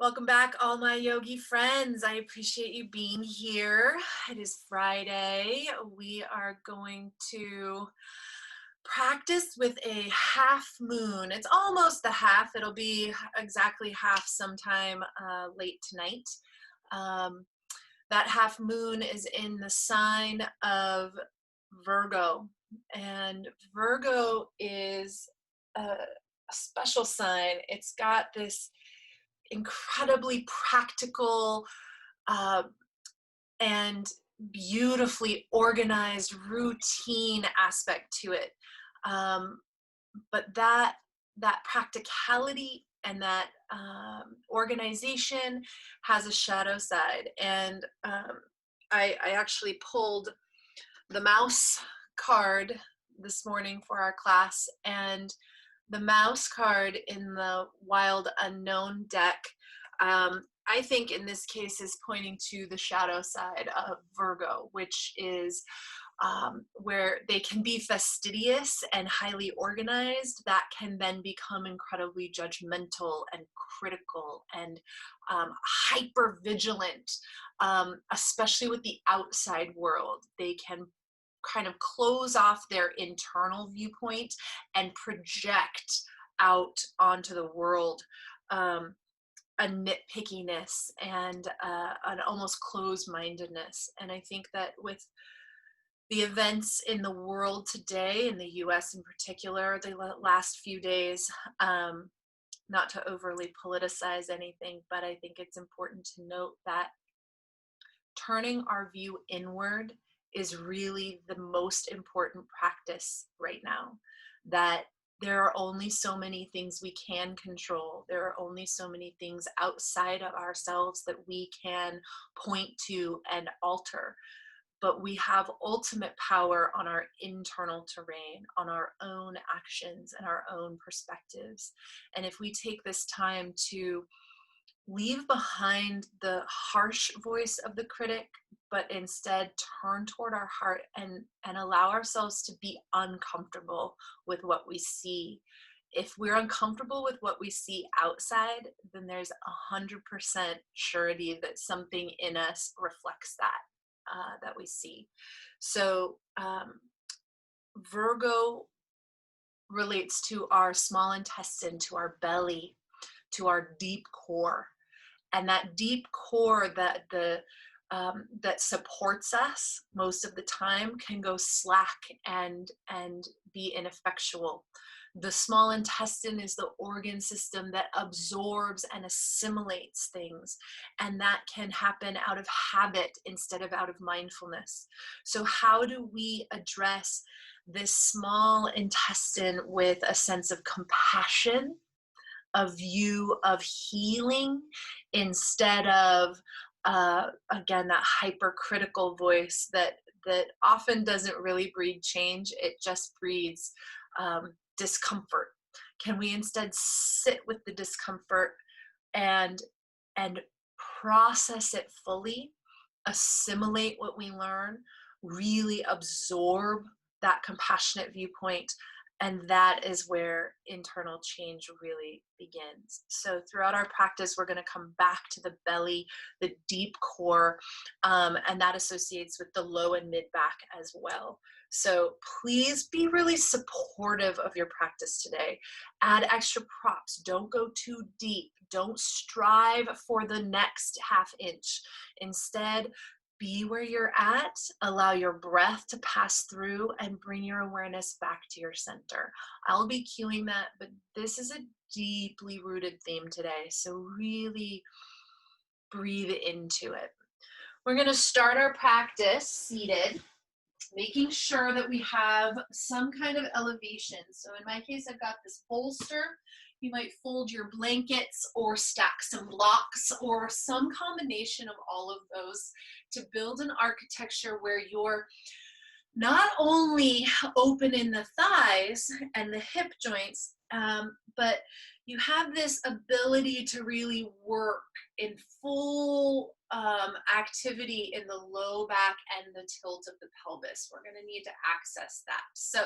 Welcome back, all my yogi friends. I appreciate you being here. It is Friday. We are going to practice with a half moon. It's almost the half. It'll be exactly half sometime late tonight. That half moon is in the sign of Virgo. And Virgo is a special sign. It's got this incredibly practical uh, and beautifully organized routine aspect to it. But that practicality and that organization has a shadow side. And I actually pulled the mouse card this morning for our class, and the mouse card in the Wild Unknown deck, I think in this case is pointing to the shadow side of Virgo, which is where they can be fastidious and highly organized. That can then become incredibly judgmental and critical and hyper vigilant, especially with the outside world. They can kind of close off their internal viewpoint and project out onto the world a nitpickiness and an almost closed-mindedness. And I think that with the events in the world today, in the US in particular, the last few days, not to overly politicize anything, but I think it's important to note that turning our view inward is really the most important practice right now. That there are only so many things we can control. There are only so many things outside of ourselves that we can point to and alter. But we have ultimate power on our internal terrain, on our own actions and our own perspectives. And if we take this time to leave behind the harsh voice of the critic, but instead turn toward our heart and allow ourselves to be uncomfortable with what we see. If we're uncomfortable with what we see outside, then there's 100% surety that something in us reflects that we see. So Virgo relates to our small intestine, to our belly, to our deep core. And that deep core that supports us most of the time can go slack and be ineffectual. The small intestine is the organ system that absorbs and assimilates things, and that can happen out of habit instead of out of mindfulness. So how do we address this small intestine with a sense of compassion, a view of healing, instead of again, that hypercritical voice that often doesn't really breed change? It just breeds discomfort. Can we instead sit with the discomfort and process it fully, assimilate what we learn, really absorb that compassionate viewpoint? And that is where internal change really begins. So throughout our practice, we're going to come back to the belly, the deep core, and that associates with the low and mid back as well. So please be really supportive of your practice today. Add extra props. Don't go too deep. Don't strive for the next half inch. Instead, be where you're at, allow your breath to pass through, and bring your awareness back to your center. I'll be cueing that, but this is a deeply rooted theme today, so really breathe into it. We're going to start our practice seated, making sure that we have some kind of elevation. So in my case, I've got this bolster. You might fold your blankets or stack some blocks or some combination of all of those to build an architecture where you're not only open in the thighs and the hip joints, but you have this ability to really work in full activity in the low back and the tilt of the pelvis. We're going to need to access that. So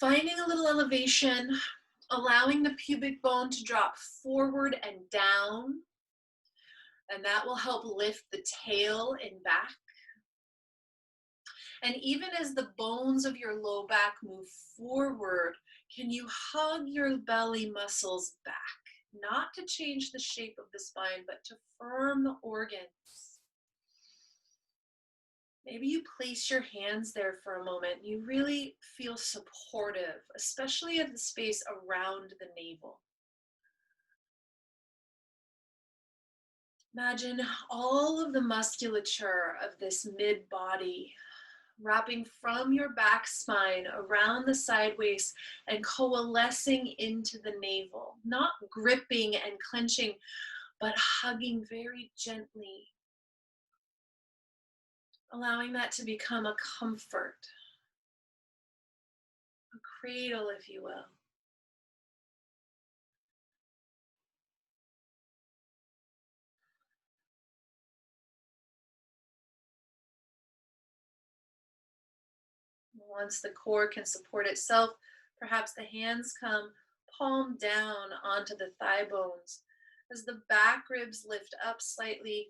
finding a little elevation, allowing the pubic bone to drop forward and down, and that will help lift the tail and back. And even as the bones of your low back move forward, can you hug your belly muscles back? Not to change the shape of the spine, but to firm the organs. Maybe you place your hands there for a moment. You really feel supportive, especially of the space around the navel. Imagine all of the musculature of this mid-body wrapping from your back spine around the side waist and coalescing into the navel, not gripping and clenching, but hugging very gently, allowing that to become a comfort, a cradle, if you will. Once the core can support itself, perhaps the hands come palm down onto the thigh bones as the back ribs lift up slightly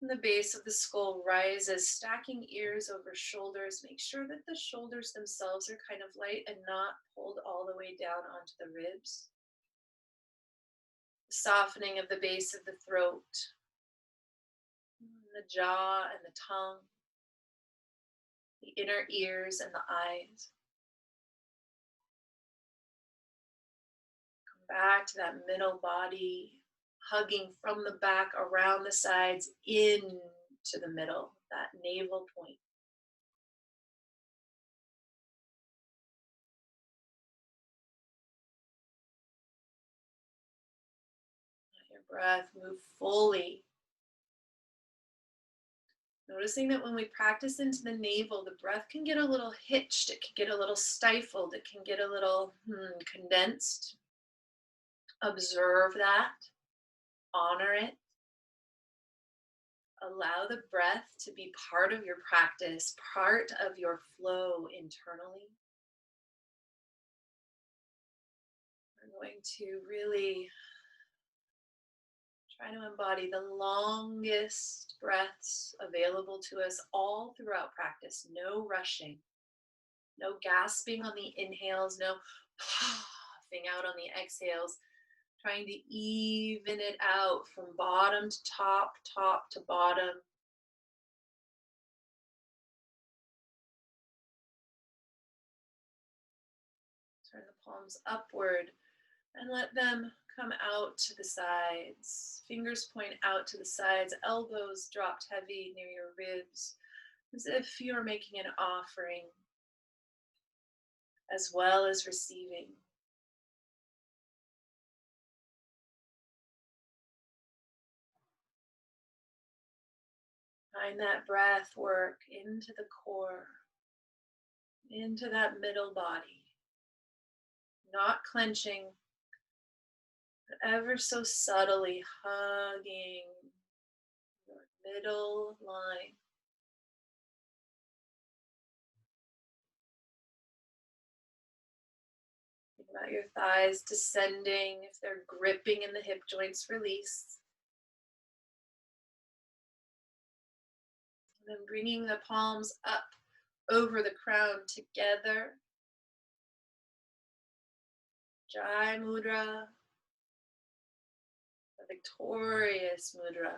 and the base of the skull rises, stacking ears over shoulders. Make sure that the shoulders themselves are kind of light and not pulled all the way down onto the ribs. Softening of the base of the throat, the jaw and the tongue, the inner ears and the eyes. Come back to that middle body, hugging from the back around the sides into the middle, that navel point. Let your breath move fully. Noticing that when we practice into the navel, the breath can get a little hitched, it can get a little stifled, it can get a little condensed. Observe that, honor it. Allow the breath to be part of your practice, part of your flow internally. We're going to really try to embody the longest breaths available to us all throughout practice. No rushing, no gasping on the inhales, no puffing out on the exhales. Trying to even it out from bottom to top, top to bottom. Turn the palms upward and let them come out to the sides. Fingers point out to the sides, elbows dropped heavy near your ribs, as if you're making an offering as well as receiving. Find that breath work into the core, into that middle body, not clenching, but ever so subtly hugging your middle line. Think about your thighs descending. If they're gripping in the hip joints, release. And then bringing the palms up over the crown together. Jai Mudra, the victorious mudra.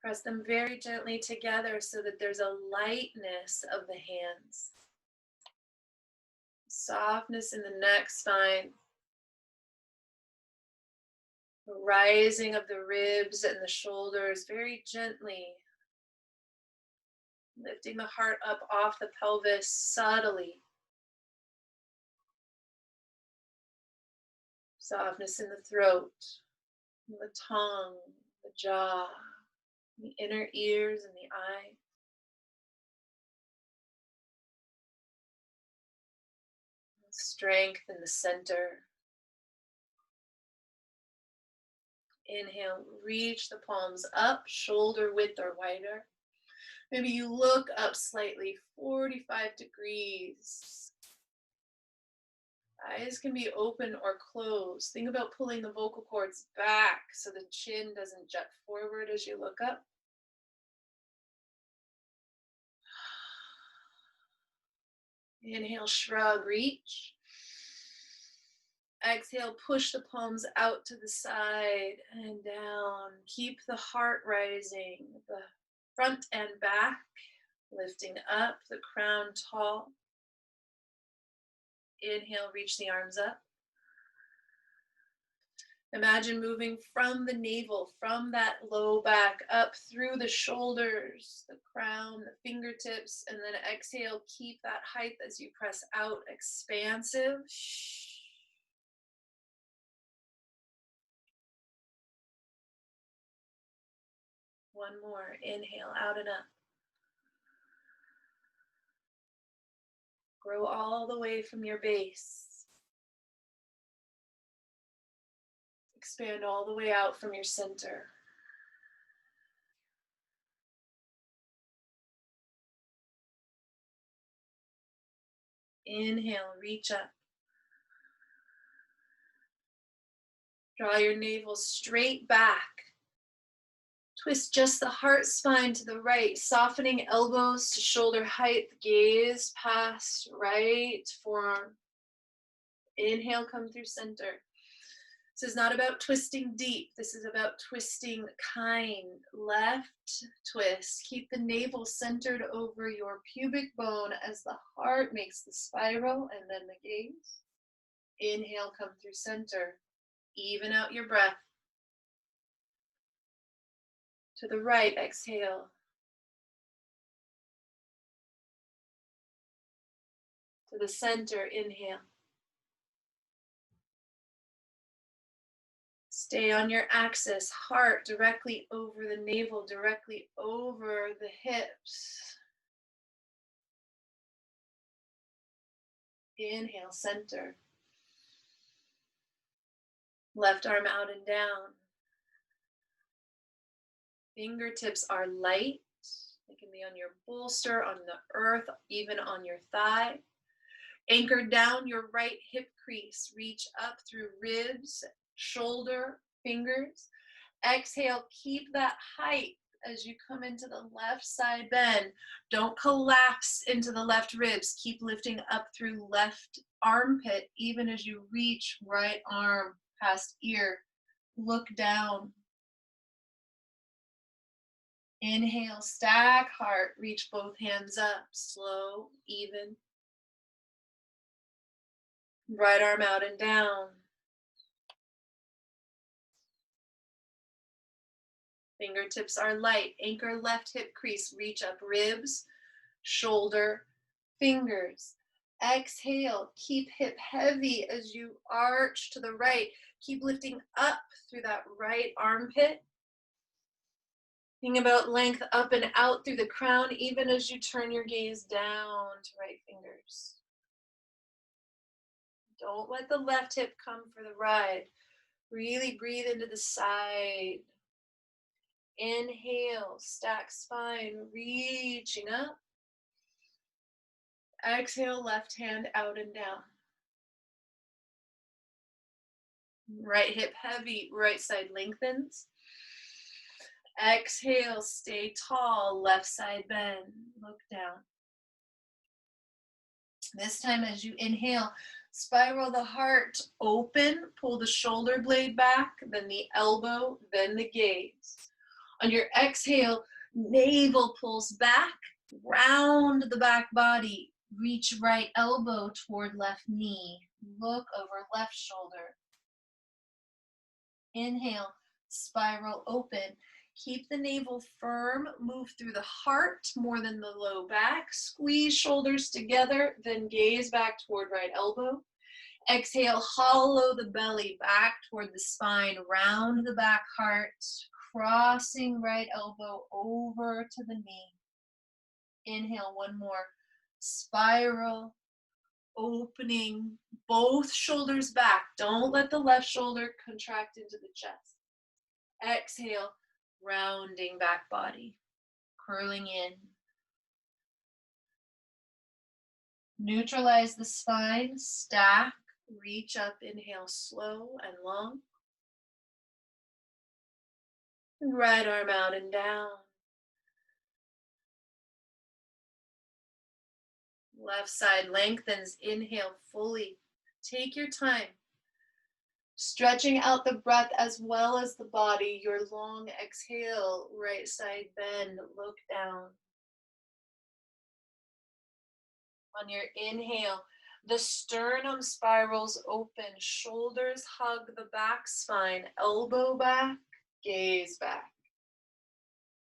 Press them very gently together so that there's a lightness of the hands. Softness in the neck, spine. The rising of the ribs and the shoulders very gently. Lifting the heart up off the pelvis subtly. Softness in the throat, the tongue, the jaw, the inner ears and the eyes. Strength in the center. Inhale, reach the palms up, shoulder width or wider. Maybe you look up slightly, 45 degrees. Eyes can be open or closed. Think about pulling the vocal cords back so the chin doesn't jut forward as you look up. Inhale, shrug, reach. Exhale, push the palms out to the side and down. Keep the heart rising, the front and back lifting up, the crown tall. Inhale, reach the arms up. Imagine moving from the navel, from that low back, up through the shoulders, the crown, the fingertips, and then exhale, keep that height as you press out, expansive. One more, inhale, out and up. Grow all the way from your base. Expand all the way out from your center. Inhale, reach up. Draw your navel straight back. Twist just the heart spine to the right, softening elbows to shoulder height, gaze past right forearm. Inhale, come through center. This is not about twisting deep. This is about twisting kind. Left twist. Keep the navel centered over your pubic bone as the heart makes the spiral, and then the gaze. Inhale, come through center. Even out your breath. To the right, exhale. To the center, inhale. Stay on your axis, heart directly over the navel, directly over the hips. Inhale, center. Left arm out and down. Fingertips are light. They can be on your bolster, on the earth, even on your thigh. Anchor down your right hip crease. Reach up through ribs, shoulder, fingers. Exhale, keep that height as you come into the left side bend. Don't collapse into the left ribs. Keep lifting up through left armpit, even as you reach right arm past ear. Look down. Inhale, stack heart, reach both hands up, slow, even. Right arm out and down. Fingertips are light. Anchor left hip crease, reach up ribs, shoulder, fingers. Exhale, keep hip heavy as you arch to the right. Keep lifting up through that right armpit. Think about length up and out through the crown, even as you turn your gaze down to right fingers. Don't let the left hip come for the ride. Really breathe into the side. Inhale, stack spine, reaching up. Exhale, left hand out and down. Right hip heavy, right side lengthens. Exhale, stay tall, left side bend, look down. This time as you inhale, spiral the heart open, pull the shoulder blade back, then the elbow, then the gaze. On your exhale, navel pulls back, round the back body, reach right elbow toward left knee, look over left shoulder. Inhale, spiral open. Keep the navel firm, move through the heart more than the low back. Squeeze shoulders together, then gaze back toward right elbow. Exhale, hollow the belly back toward the spine, round the back heart, crossing right elbow over to the knee. Inhale, one more. Spiral, opening both shoulders back. Don't let the left shoulder contract into the chest. Exhale, rounding back body, curling in. Neutralize the spine, stack Reach up, inhale slow and long. Right arm out and down. Left side lengthens, inhale fully. Take your time. Stretching out the breath as well as the body. Your long exhale, right side bend, look down. On your inhale, the sternum spirals open, shoulders hug the back spine, elbow back, gaze back.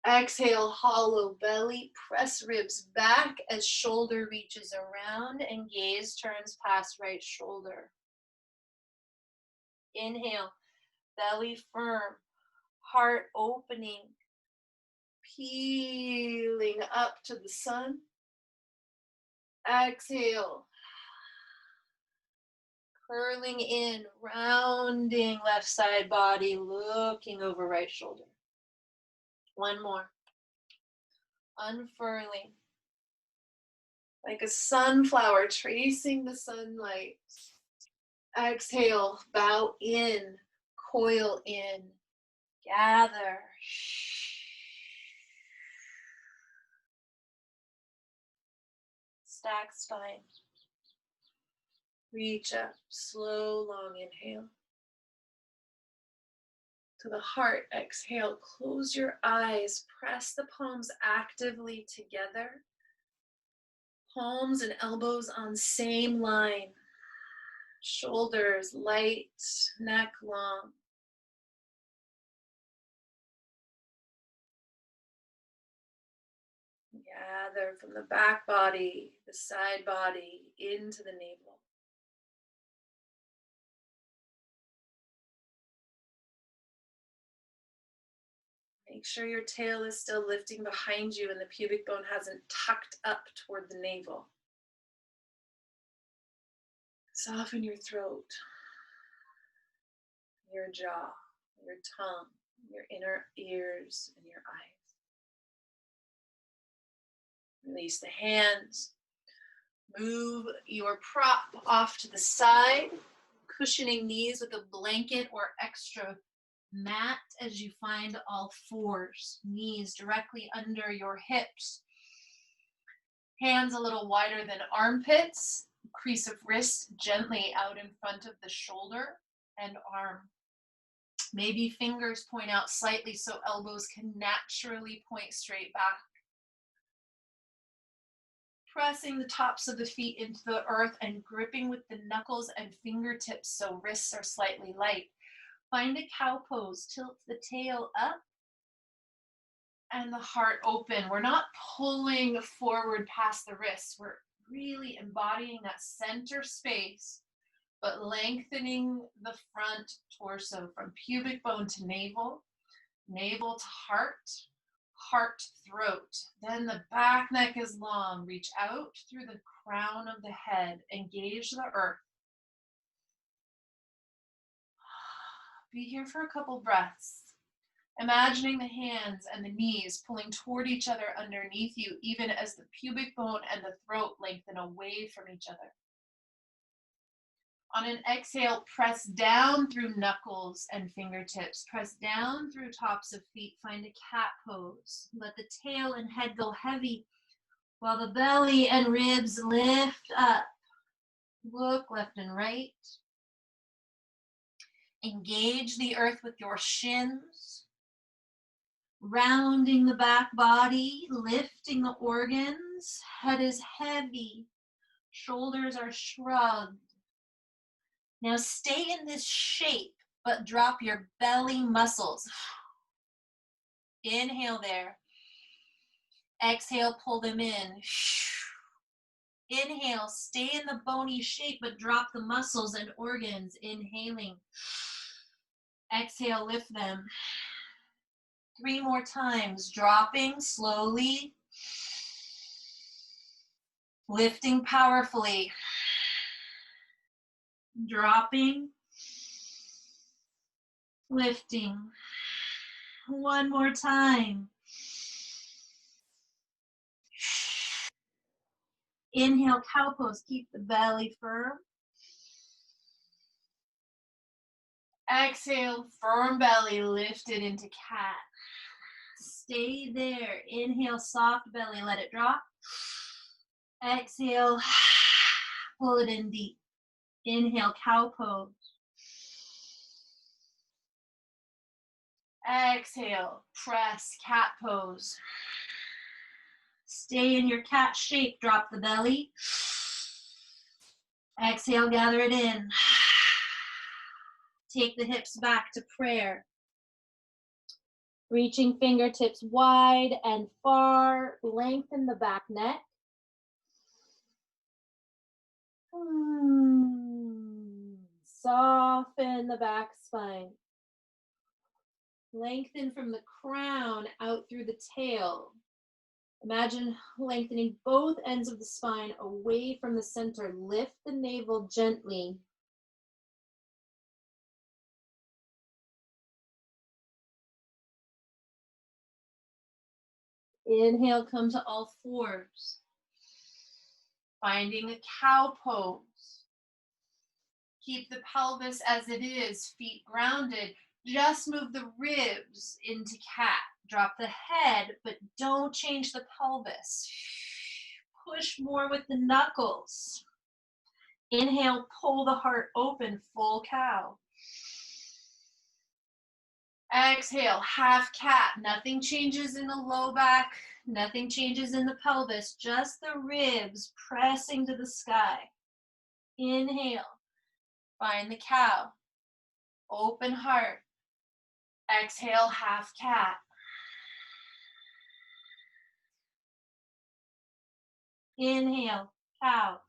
Exhale, hollow belly, press ribs back as shoulder reaches around and gaze turns past right shoulder. Inhale, belly firm, heart opening, peeling up to the sun. Exhale, curling in, rounding left side body, looking over right shoulder. One more. Unfurling. Like a sunflower tracing the sunlight. Exhale, bow in, coil in, gather. Stack spine. Reach up, slow, long inhale. To the heart, exhale, close your eyes, press the palms actively together. Palms and elbows on same line. Shoulders light, neck long. Gather from the back body, the side body, into the navel. Make sure your tail is still lifting behind you and the pubic bone hasn't tucked up toward the navel. Soften your throat, your jaw, your tongue, your inner ears, and your eyes. Release the hands. Move your prop off to the side, cushioning knees with a blanket or extra mat as you find all fours. Knees directly under your hips. Hands a little wider than armpits. Crease of wrist gently out in front of the shoulder and arm. Maybe fingers point out slightly so elbows can naturally point straight back. Pressing the tops of the feet into the earth and gripping with the knuckles and fingertips so wrists are slightly light. Find a cow pose. Tilt the tail up and the heart open. We're not pulling forward past the wrists. We're really embodying that center space, but lengthening the front torso from pubic bone to navel, navel to heart, heart, throat. Then the back neck is long. Reach out through the crown of the head. Engage the earth. Be here for a couple breaths. Imagining the hands and the knees pulling toward each other underneath you, even as the pubic bone and the throat lengthen away from each other. On an exhale, press down through knuckles and fingertips. Press down through tops of feet. Find a cat pose. Let the tail and head go heavy while the belly and ribs lift up. Look left and right. Engage the earth with your shins. Rounding the back body, lifting the organs. Head is heavy. Shoulders are shrugged. Now stay in this shape, but drop your belly muscles. Inhale there. Exhale, pull them in. Inhale, stay in the bony shape, but drop the muscles and organs. Inhaling. Exhale, lift them. 3 more times, dropping slowly. Lifting powerfully. Dropping. Lifting. 1 more time. Inhale, cow pose. Keep the belly firm. Exhale, firm belly lifted into cat. Stay there. Inhale, soft belly, let it drop. Exhale, pull it in deep. Inhale, cow pose. Exhale, press, cat pose. Stay in your cat shape, drop the belly. Exhale, gather it in. Take the hips back to prayer. Reaching fingertips wide and far, lengthen the back neck. Soften the back spine. Lengthen from the crown out through the tail. Imagine lengthening both ends of the spine away from the center. Lift the navel gently. Inhale, come to all fours. Finding a cow pose. Keep the pelvis as it is, feet grounded. Just move the ribs into cat. Drop the head, but don't change the pelvis. Push more with the knuckles. Inhale, pull the heart open, full cow. Exhale, half cat. Nothing changes in the low back. Nothing changes in the pelvis. Just the ribs pressing to the sky. Inhale. Find the cow. Open heart. Exhale, half cat. Inhale, cow.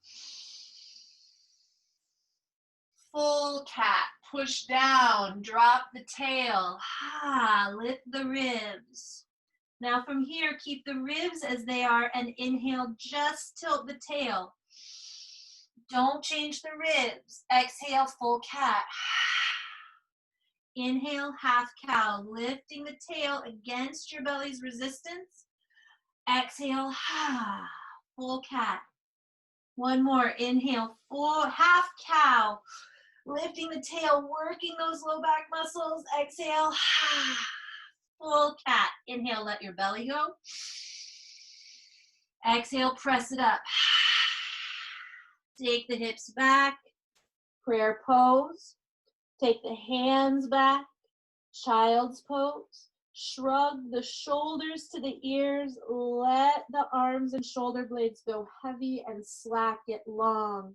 Full cat. Push down. Drop the tail. Lift the ribs. Now from here, keep the ribs as they are and inhale, just tilt the tail. Don't change the ribs. Exhale, full cat. Inhale, half cow, lifting the tail against your belly's resistance. Exhale, full cat. One more, inhale, full half cow, lifting the tail, working those low back muscles. Exhale, full cat. Inhale, let your belly go. Exhale, press it up. Take the hips back, prayer pose. Take the hands back, child's pose. Shrug the shoulders to the ears. Let the arms and shoulder blades go heavy and slack it long.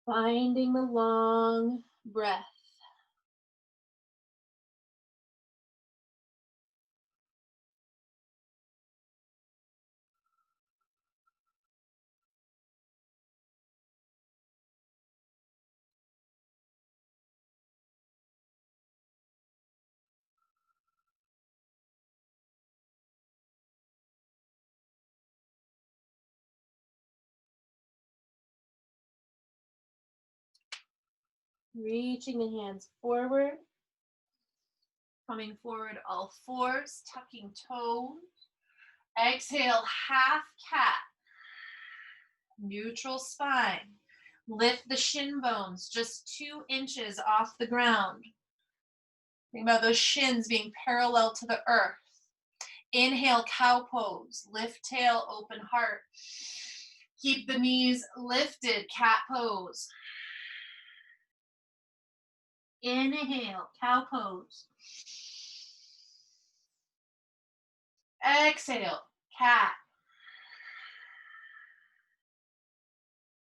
Finding the long breath. Reaching the hands forward. Coming forward, all fours, tucking toes. Exhale, half cat. Neutral spine. Lift the shin bones just 2 inches off the ground. Think about those shins being parallel to the earth. Inhale, cow pose. Lift tail, open heart. Keep the knees lifted, cat pose. Inhale, cow pose. Exhale, cat.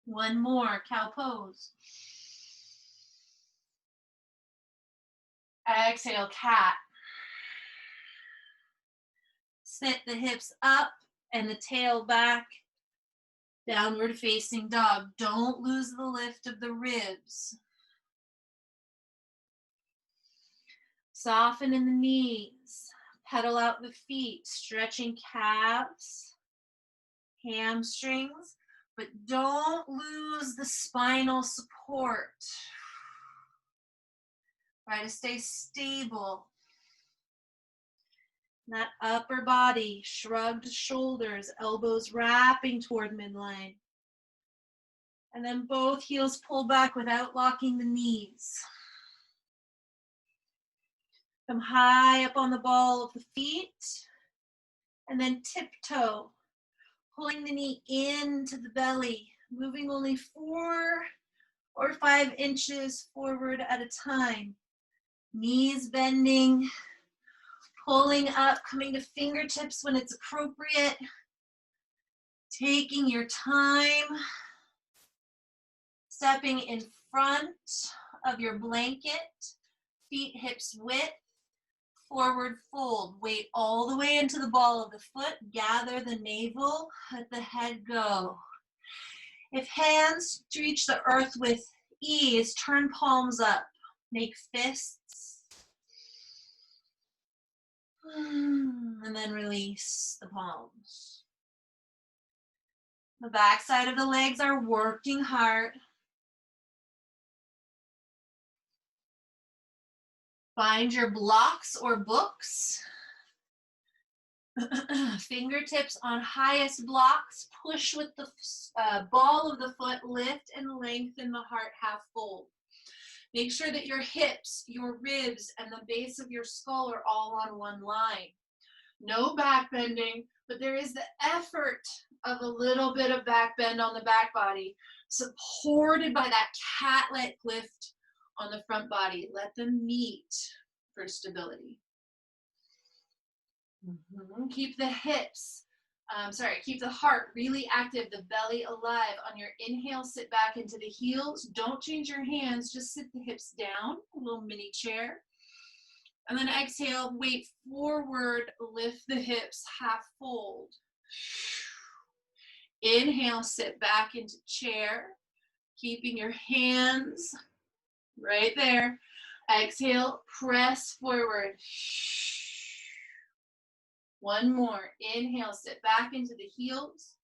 One more, cow pose. Exhale, cat. Sit the hips up and the tail back. Downward facing dog. Don't lose the lift of the ribs. Soften in the knees. Pedal out the feet, stretching calves, hamstrings, but don't lose the spinal support. Try to stay stable. That upper body, shrugged shoulders, elbows wrapping toward midline. And then both heels pull back without locking the knees. Come high up on the ball of the feet. And then tiptoe, pulling the knee into the belly, moving only 4 or 5 inches forward at a time. Knees bending, pulling up, coming to fingertips when it's appropriate. Taking your time, stepping in front of your blanket, feet hips width, forward fold. Weight all the way into the ball of the foot. Gather the navel, let the head go. If hands reach the earth with ease, turn palms up. Make fists. And then release the palms. The back side of the legs are working hard. Find your blocks or books. Fingertips on highest blocks. Push with the ball of the foot. Lift and lengthen the heart half fold. Make sure that your hips, your ribs, and the base of your skull are all on one line. No back bending, but there is the effort of a little bit of back bend on the back body, supported by that cat-like lift on the front body. Let them meet for stability. Keep the hips, keep the heart really active, the belly alive. On your inhale, sit back into the heels. Don't change your hands, just sit the hips down, a little mini chair. And then exhale, weight forward, lift the hips, half fold. Inhale, sit back into chair, keeping your hands right there. Exhale, press forward. One more. Inhale, sit back into the heels.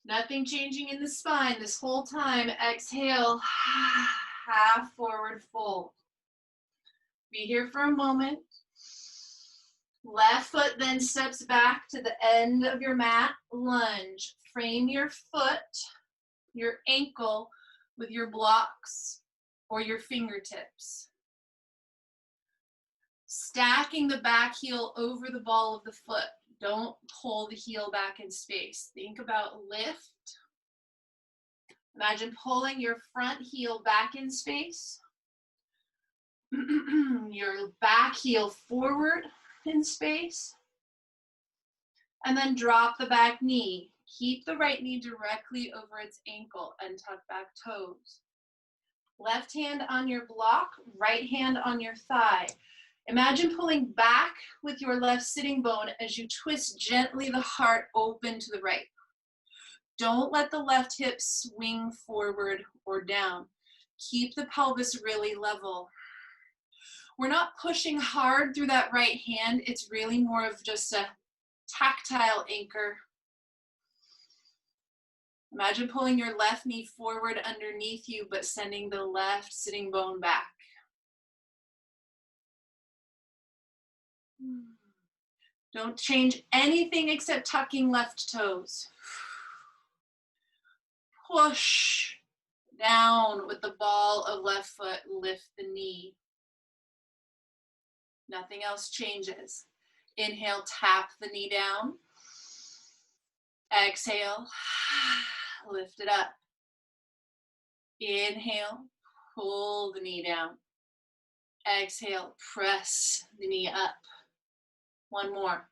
Nothing changing in the spine this whole time. Exhale, half forward fold. Be here for a moment. Left foot then steps back to the end of your mat. Lunge. Frame your foot, your ankle with your blocks or your fingertips. Stacking the back heel over the ball of the foot. Don't pull the heel back in space. Think about lift. Imagine pulling your front heel back in space. Your back heel forward in space. And then drop the back knee. Keep the right knee directly over its ankle and tuck back toes. Left hand on your block, right hand on your thigh. Imagine pulling back with your left sitting bone as you twist gently the heart open to the right. Don't let the left hip swing forward or down. Keep the pelvis really level. We're not pushing hard through that right hand. It's really more of just a tactile anchor. Imagine pulling your left knee forward underneath you, but sending the left sitting bone back. Don't change anything except tucking left toes. Push down with the ball of left foot, lift the knee. Nothing else changes. Inhale, tap the knee down. Exhale, lift it up. Inhale, pull the knee down. Exhale, press the knee up. One more.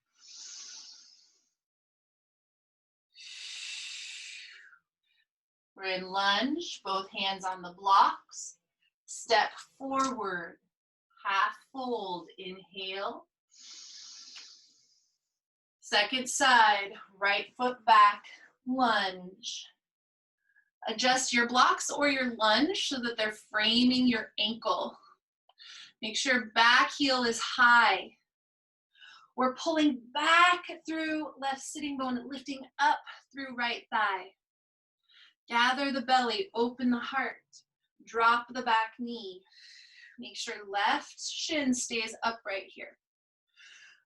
We're in lunge, both hands on the blocks. Step forward, half fold, inhale. Second side, right foot back, lunge. Adjust your blocks or your lunge so that they're framing your ankle. Make sure back heel is high. We're pulling back through left sitting bone, lifting up through right thigh. Gather the belly, open the heart. Drop the back knee. Make sure left shin stays upright here.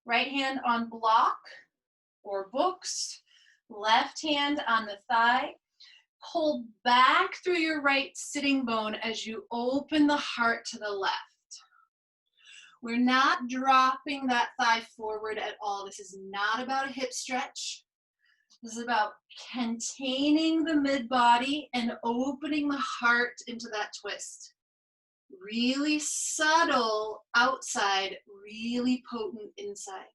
Right hand on block or books. Left hand on the thigh. Pull back through your right sitting bone as you open the heart to the left. We're not dropping that thigh forward at all. This is not about a hip stretch. This is about containing the mid-body and opening the heart into that twist. Really subtle outside, really potent inside.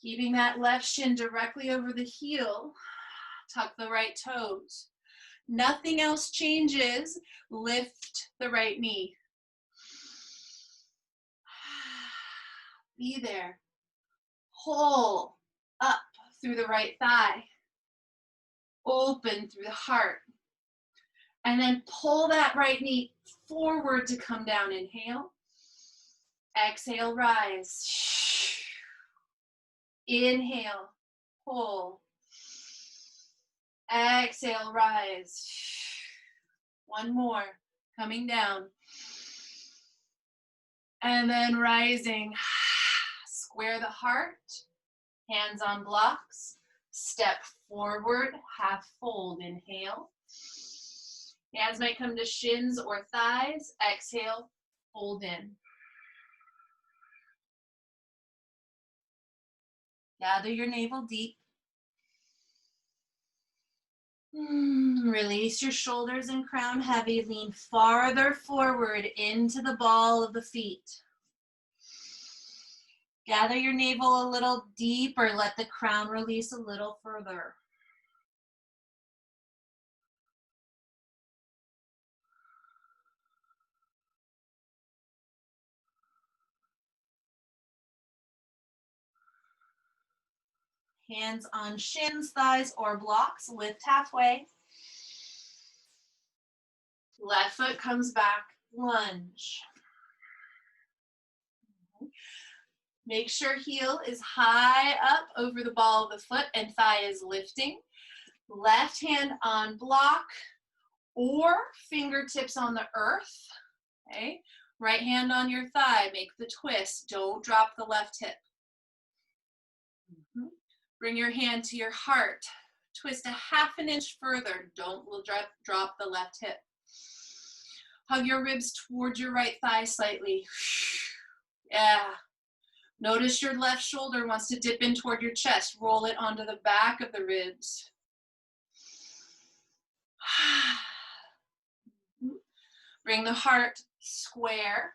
Keeping that left shin directly over the heel. Tuck the right toes. Nothing else changes. Lift the right knee. Be there. Pull up through the right thigh. Open through the heart. And then pull that right knee forward to come down. Inhale. Exhale, rise. Inhale, pull. Exhale, rise. One more, coming down. And then rising. Square the heart, hands on blocks. Step forward, half fold. Inhale. Hands might come to shins or thighs. Exhale, fold in. Gather your navel deep. Release your shoulders and crown heavy. Lean farther forward into the ball of the feet. Gather your navel a little deeper. Let the crown release a little further. Hands on shins, thighs, or blocks. Lift halfway. Left foot comes back. Lunge. Make sure heel is high up over the ball of the foot and thigh is lifting. Left hand on block or fingertips on the earth. Okay. Right hand on your thigh. Make the twist. Don't drop the left hip. Bring your hand to your heart. Twist a half an inch further. Don't drop the left hip. Hug your ribs towards your right thigh slightly. Yeah. Notice your left shoulder wants to dip in toward your chest. Roll it onto the back of the ribs. Bring the heart square.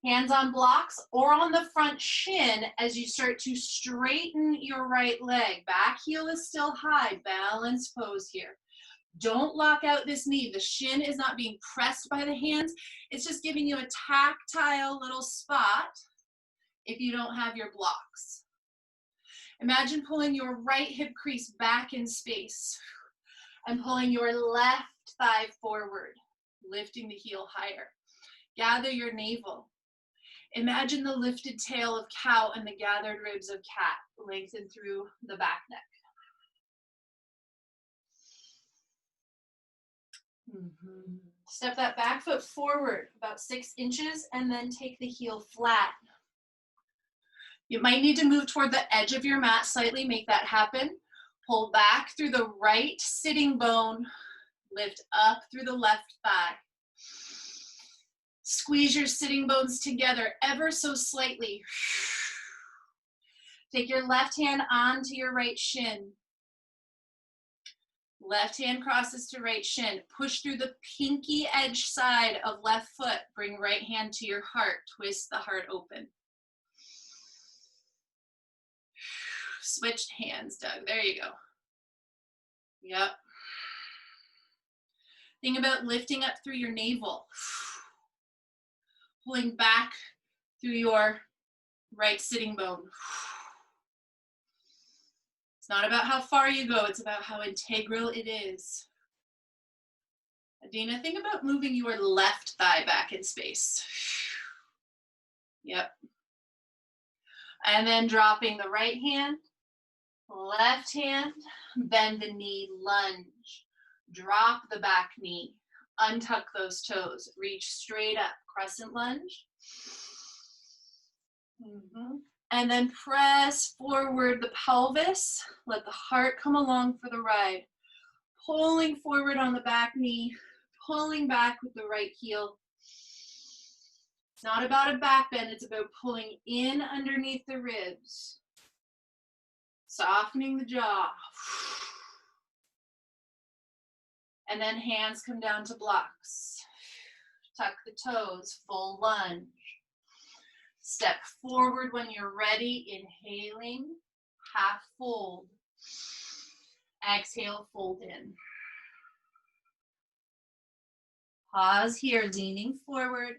Hands on blocks or on the front shin as you start to straighten your right leg. Back heel is still high. Balance pose here. Don't lock out this knee. The shin is not being pressed by the hands. It's just giving you a tactile little spot if you don't have your blocks. Imagine pulling your right hip crease back in space and pulling your left thigh forward, lifting the heel higher. Gather your navel. Imagine the lifted tail of cow and the gathered ribs of cat. Lengthen through the back neck. Step that back foot forward about 6 inches and then take the heel flat. You might need to move toward the edge of your mat slightly. Make that happen. Pull back through the right sitting bone. Lift up through the left thigh. Squeeze your sitting bones together ever so slightly. Take your left hand onto your right shin. Left hand crosses to right shin. Push through the pinky edge side of left foot. Bring right hand to your heart. Twist the heart open. Switched hands, Doug. There you go. Yep. Think about lifting up through your navel. Pulling back through your right sitting bone. It's not about how far you go, it's about how integral it is. Adina, think about moving your left thigh back in space. Yep. And then dropping the right hand, left hand, bend the knee, lunge. Drop the back knee, untuck those toes, reach straight up, crescent lunge. And then press forward the pelvis. Let the heart come along for the ride. Pulling forward on the back knee, pulling back with the right heel. It's not about a back bend, it's about pulling in underneath the ribs. Softening the jaw. And then hands come down to blocks. Tuck the toes, full lunge. Step forward when you're ready, inhaling, half fold. Exhale, fold in. Pause here, leaning forward,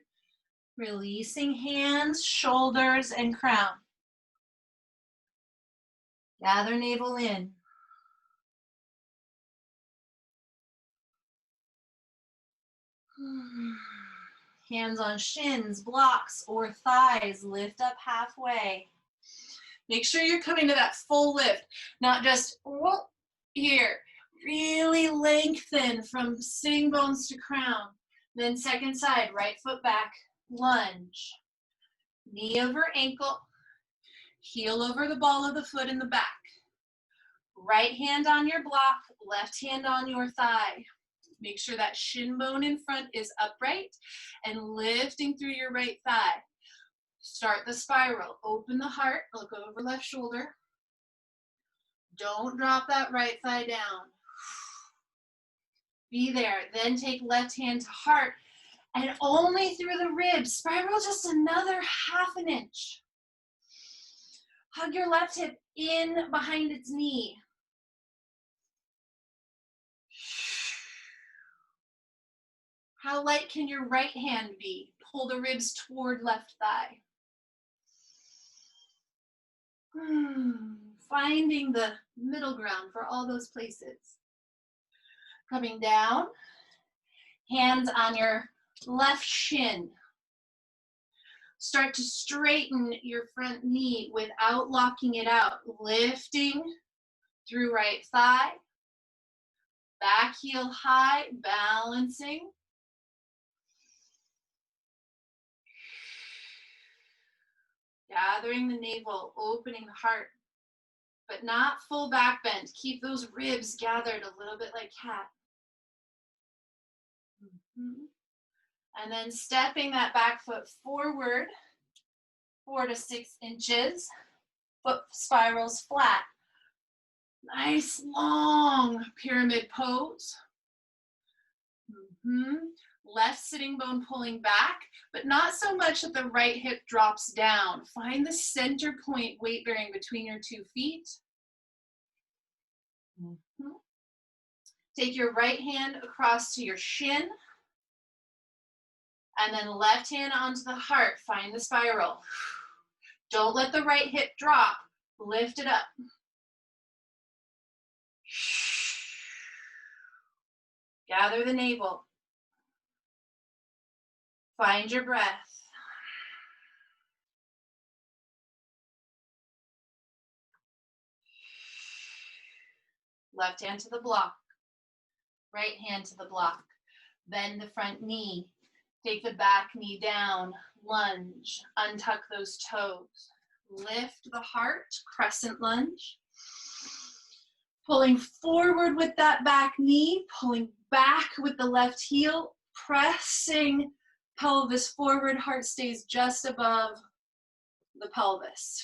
releasing hands, shoulders, and crown. Gather navel in. Hands on shins, blocks, or thighs. Lift up halfway. Make sure you're coming to that full lift, not just whoop, here. Really lengthen from sitting bones to crown. Then second side, right foot back, lunge. Knee over ankle, heel over the ball of the foot in the back. Right hand on your block, left hand on your thigh. Make sure that shin bone in front is upright and lifting through your right thigh. Start the spiral. Open the heart, look over left shoulder. Don't drop that right thigh down. Be there. Then take left hand to heart and only through the ribs. Spiral just another half an inch. Hug your left hip in behind its knee. How light can your right hand be? Pull the ribs toward left thigh. Finding the middle ground for all those places. Coming down, hands on your left shin. Start to straighten your front knee without locking it out. Lifting through right thigh. Back heel high, balancing. Gathering the navel, opening the heart, but not full back bend. Keep those ribs gathered a little bit like cat. And then stepping that back foot forward, 4 to 6 inches. Foot spirals flat. Nice long pyramid pose. Left sitting bone pulling back, but not so much that the right hip drops down. Find the center point weight bearing between your 2 feet. Take your right hand across to your shin. And then left hand onto the heart. Find the spiral. Don't let the right hip drop. Lift it up. Gather the navel. Find your breath. Left hand to the block. Right hand to the block. Bend the front knee. Take the back knee down. Lunge. Untuck those toes. Lift the heart. Crescent lunge. Pulling forward with that back knee. Pulling back with the left heel. Pressing pelvis forward, heart stays just above the pelvis.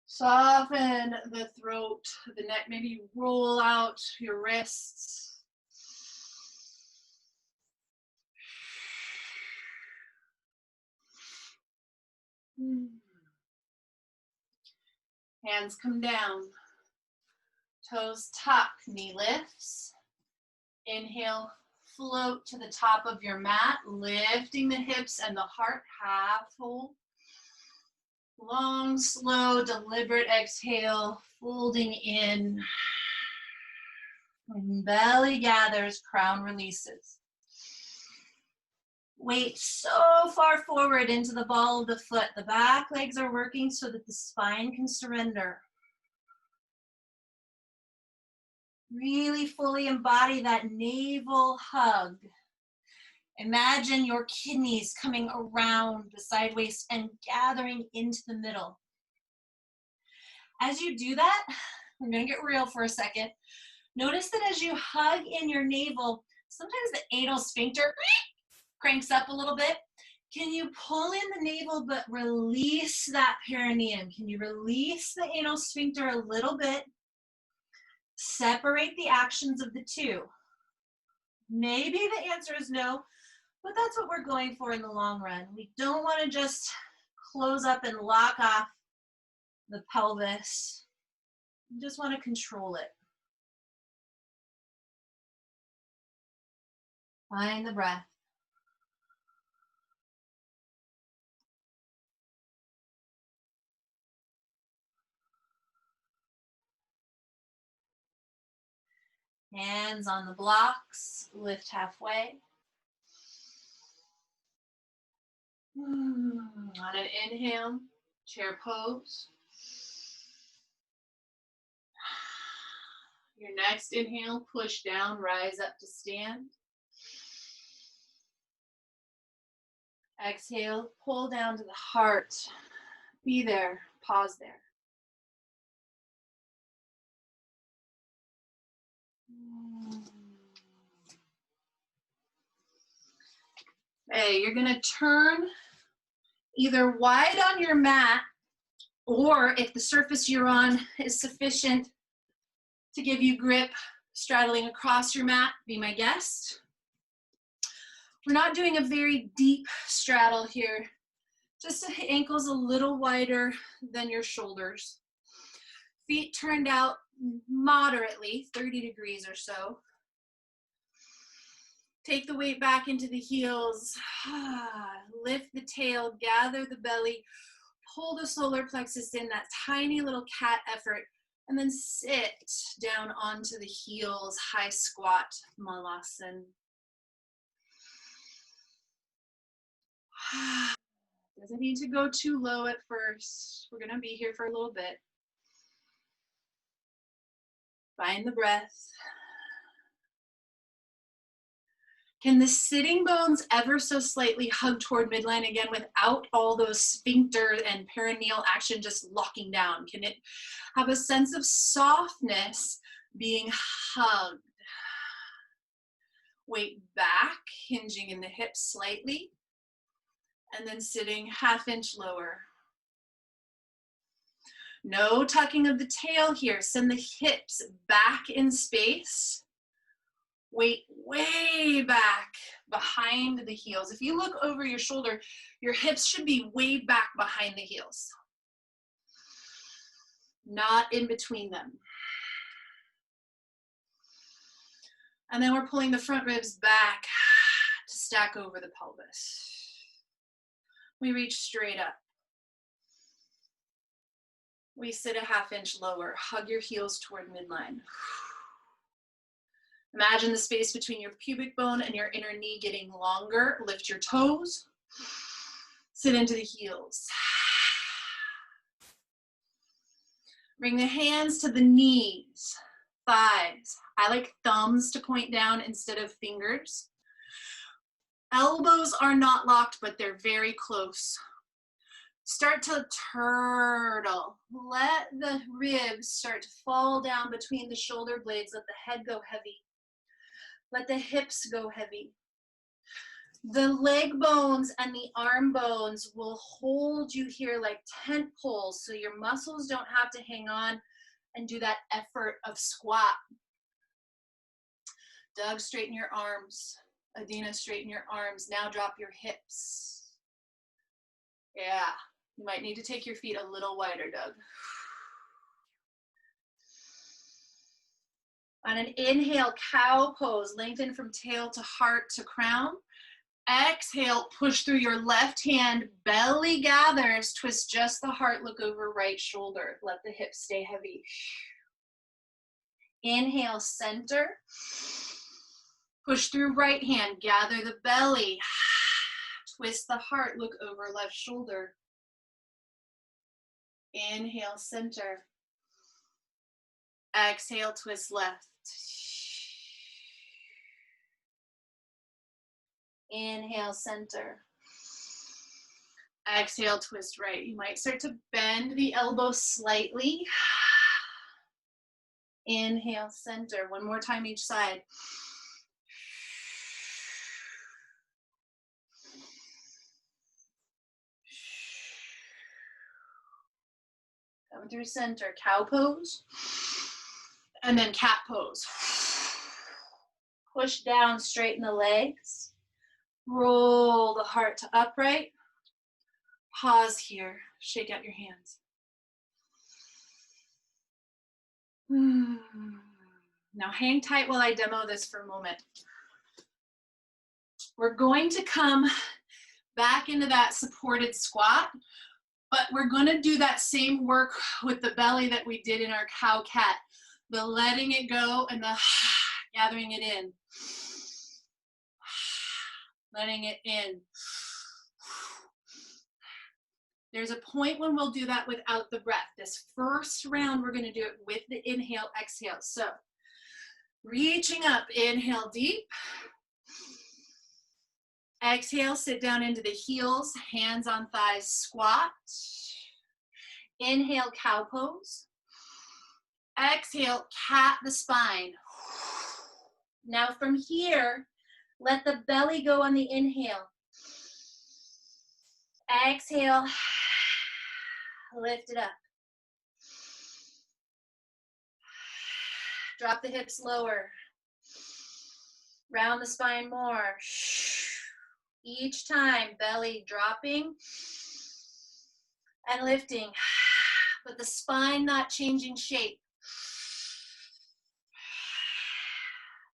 Soften the throat, the neck, maybe roll out your wrists. Hands come down, toes tuck, knee lifts. Inhale. Float to the top of your mat, lifting the hips and the heart, half full. Long, slow, deliberate exhale, folding in. When belly gathers, crown releases. Weight so far forward into the ball of the foot. The back legs are working so that the spine can surrender. Really fully embody that navel hug. Imagine your kidneys coming around the side waist and gathering into the middle. As you do that, we're going to get real for a second. Notice that as you hug in your navel, sometimes the anal sphincter cranks up a little bit. Can you pull in the navel but release that perineum? Can you release the anal sphincter a little bit? Separate the actions of the two. Maybe the answer is no, but that's what we're going for in the long run. We don't want to just close up and lock off the pelvis. We just want to control it. Find the breath. Hands on the blocks, lift halfway. On an inhale, chair pose. Your next inhale, push down, rise up to stand. Exhale, pull down to the heart. Be there, pause there. Hey, you're gonna turn either wide on your mat, or if the surface you're on is sufficient to give you grip, straddling across your mat, be my guest. We're not doing a very deep straddle here, just the ankles a little wider than your shoulders. Feet turned out moderately, 30 degrees or so. Take the weight back into the heels, lift the tail, gather the belly, pull the solar plexus in, that tiny little cat effort, and then sit down onto the heels, high squat, malasana. Doesn't need to go too low at first. We're gonna be here for a little bit. Find the breath. Can the sitting bones ever so slightly hug toward midline again without all those sphincter and perineal action just locking down? Can it have a sense of softness being hugged? Weight back, hinging in the hips slightly, and then sitting half-inch lower. No tucking of the tail here. Send the hips back in space. Weight way back behind the heels. If you look over your shoulder, your hips should be way back behind the heels, not in between them. And then we're pulling the front ribs back to stack over the pelvis. We reach straight up. We sit a half-inch lower. Hug your heels toward midline. Imagine the space between your pubic bone and your inner knee getting longer. Lift your toes. Sit into the heels. Bring the hands to the knees, thighs. I like thumbs to point down instead of fingers. Elbows are not locked, but they're very close. Start to turtle. Let the ribs start to fall down between the shoulder blades. Let the head go heavy. Let the hips go heavy. The leg bones and the arm bones will hold you here like tent poles, so your muscles don't have to hang on and do that effort of squat. Doug, straighten your arms. Adina, straighten your arms. Now drop your hips. Yeah, you might need to take your feet a little wider, Doug. On an inhale, cow pose, lengthen from tail to heart to crown. Exhale, push through your left hand, belly gathers, twist just the heart, look over right shoulder. Let the hips stay heavy. Inhale, center. Push through right hand, gather the belly. Twist the heart, look over left shoulder. Inhale, center. Exhale, twist left. Inhale, center. Exhale, twist right. You might start to bend the elbows slightly. Inhale, center. One more time each side. Come through center. Cow pose. And then cat pose. Push down, straighten the legs. Roll the heart to upright. Pause here. Shake out your hands. Now hang tight while I demo this for a moment. We're going to come back into that supported squat, but we're going to do that same work with the belly that we did in our cow cat. The letting it go and the gathering it in. Letting it in. There's a point when we'll do that without the breath. This first round, we're going to do it with the inhale, exhale. So reaching up, inhale deep. Exhale, sit down into the heels, hands on thighs, squat. Inhale, cow pose. Exhale, cat the spine. Now from here, let the belly go on the inhale. Exhale, lift it up. Drop the hips lower. Round the spine more. Each time, belly dropping and lifting, but the spine not changing shape.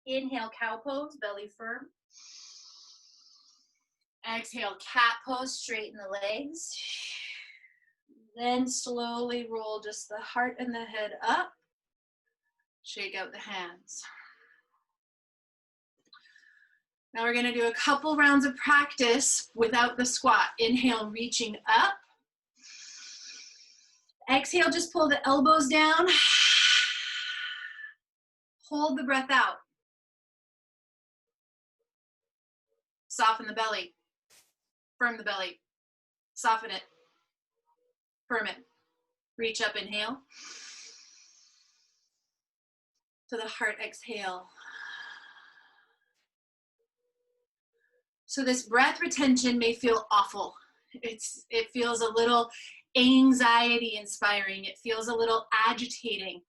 Inhale, cow pose, belly firm. Exhale, cat pose, straighten the legs. Then slowly roll just the heart and the head up. Shake out the hands. Now we're going to do a couple rounds of practice without the squat. Inhale, reaching up. Exhale, just pull the elbows down. Hold the breath out. Soften the belly. Firm the belly. Soften it. Firm it. Reach up, inhale. To the heart, exhale. So this breath retention may feel awful. It feels a little anxiety inspiring. It feels a little agitating.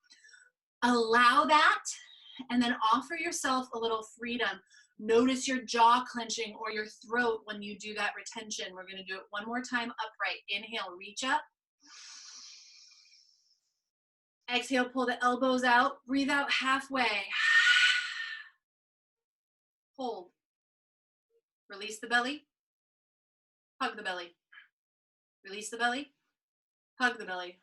Allow that and then offer yourself a little freedom. Notice your jaw clenching or your throat when you do that retention. We're going to do it one more time upright. Inhale, reach up. Exhale, pull the elbows out. Breathe out halfway. Hold. Release the belly. Hug the belly. Release the belly. Hug the belly.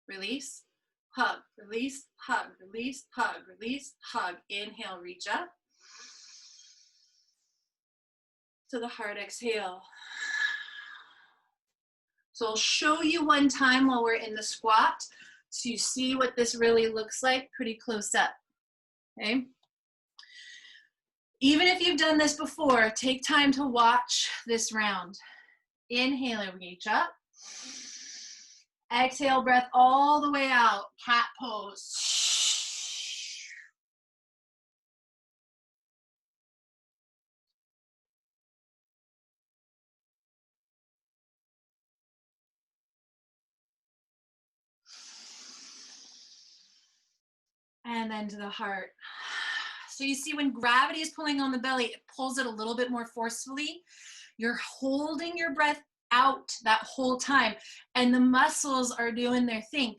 Release. Hug. Release. Hug. Release. Hug. Release. Hug. Inhale, reach up. To the heart, exhale. So I'll show you one time while we're in the squat so you see what this really looks like pretty close up, okay? Even if you've done this before, take time to watch this round. Inhale and reach up. Exhale, breath all the way out, cat pose. And then to the heart. So you see when gravity is pulling on the belly, it pulls it a little bit more forcefully. You're holding your breath out that whole time, and the muscles are doing their thing.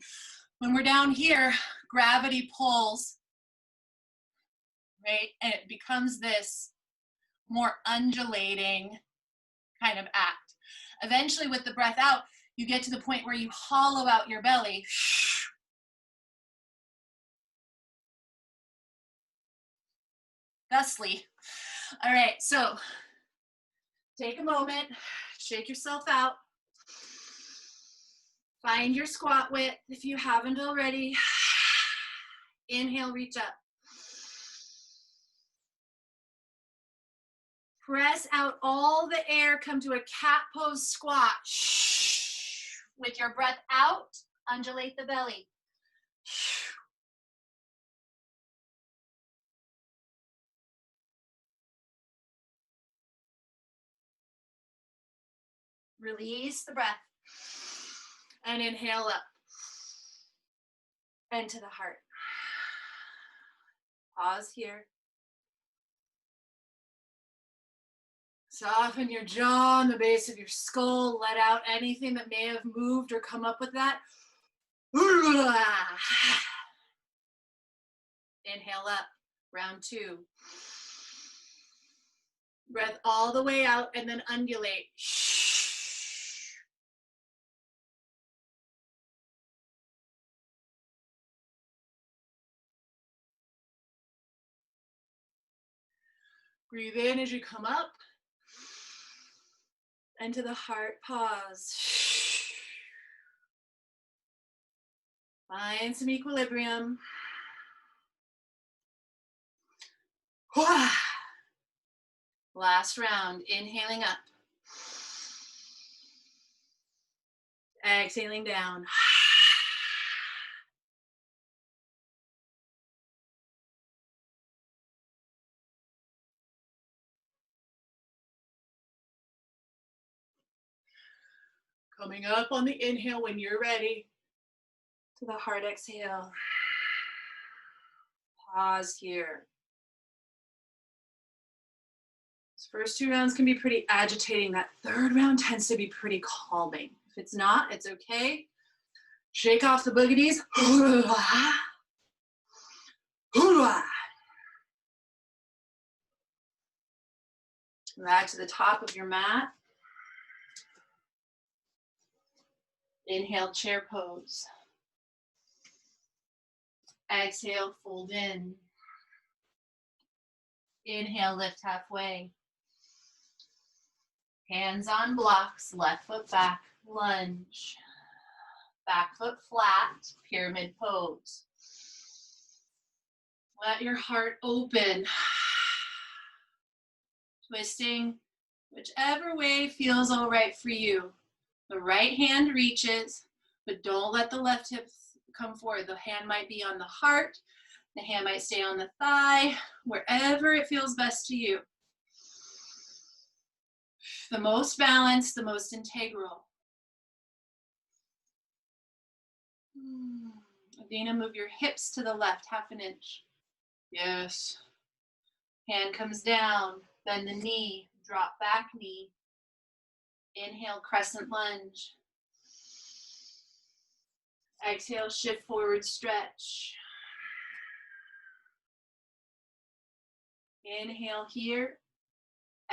When we're down here, gravity pulls, right? And it becomes this more undulating kind of act. Eventually, with the breath out, you get to the point where you hollow out your belly. Thusly. All right, so take a moment, shake yourself out. Find your squat width if you haven't already. Inhale, reach up. Press out all the air, come to a cat pose squat. With your breath out, undulate the belly. Release the breath. And inhale up. And to the heart. Pause here. Soften your jaw and the base of your skull. Let out anything that may have moved or come up with that. Inhale up. Round two. Breath all the way out and then undulate. Breathe in as you come up. And to the heart, pause. Find some equilibrium. Last round, inhaling up. Exhaling down. Coming up on the inhale when you're ready. To the heart, exhale. Pause here. These first two rounds can be pretty agitating. That third round tends to be pretty calming. If it's not, it's okay. Shake off the boogies. Back to the top of your mat. Inhale, chair pose. Exhale, fold in. Inhale, lift halfway. Hands on blocks, left foot back, lunge. Back foot flat, pyramid pose. Let your heart open. Twisting whichever way feels all right for you. The right hand reaches, but don't let the left hip come forward. The hand might be on the heart. The hand might stay on the thigh, wherever it feels best to you. The most balanced, the most integral. Adina, move your hips to the left, half an inch. Yes. Hand comes down, bend the knee, drop back knee. Inhale, crescent lunge. Exhale, shift forward, stretch. Inhale here.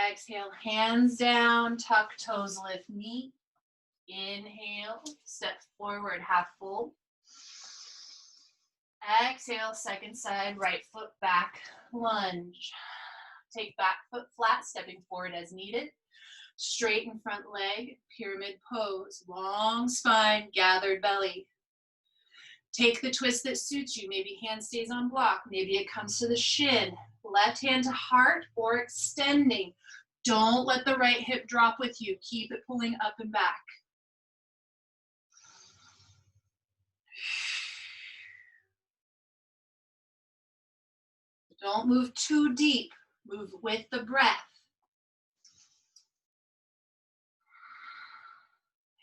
Exhale, hands down, tuck toes, lift knee. Inhale, step forward, half fold. Exhale, second side, right foot back, lunge. Take back foot flat, stepping forward as needed. Straighten front leg, pyramid pose, long spine, gathered belly. Take the twist that suits you. Maybe hand stays on block. Maybe it comes to the shin. Left hand to heart or extending. Don't let the right hip drop with you. Keep it pulling up and back. Don't move too deep. Move with the breath.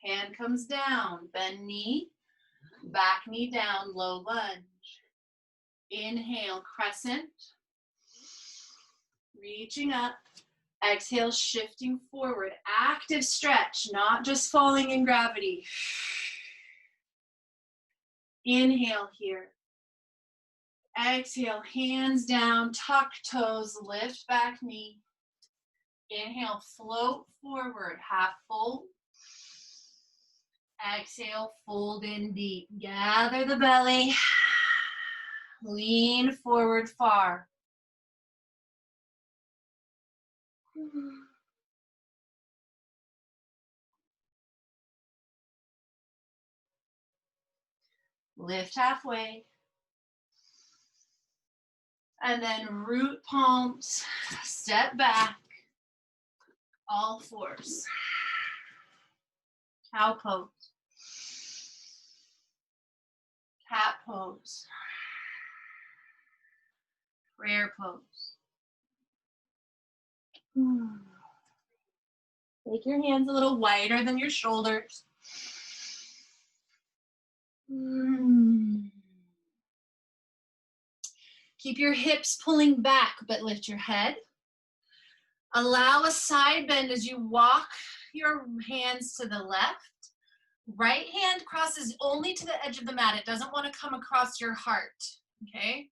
Hand comes down, bend knee, back knee down, low lunge. Inhale, crescent. Reaching up. Exhale, shifting forward. Active stretch, not just falling in gravity. Inhale here. Exhale, hands down, tuck toes, lift back knee. Inhale, float forward, half fold. Exhale, fold in deep. Gather the belly. Lean forward far. Lift halfway. And then root palms, step back. All fours. Cow pose. Cat pose. Prayer pose. Make your hands a little wider than your shoulders. Keep your hips pulling back, but lift your head. Allow a side bend as you walk your hands to the left. Right hand crosses only to the edge of the mat. It doesn't want to come across your heart, okay?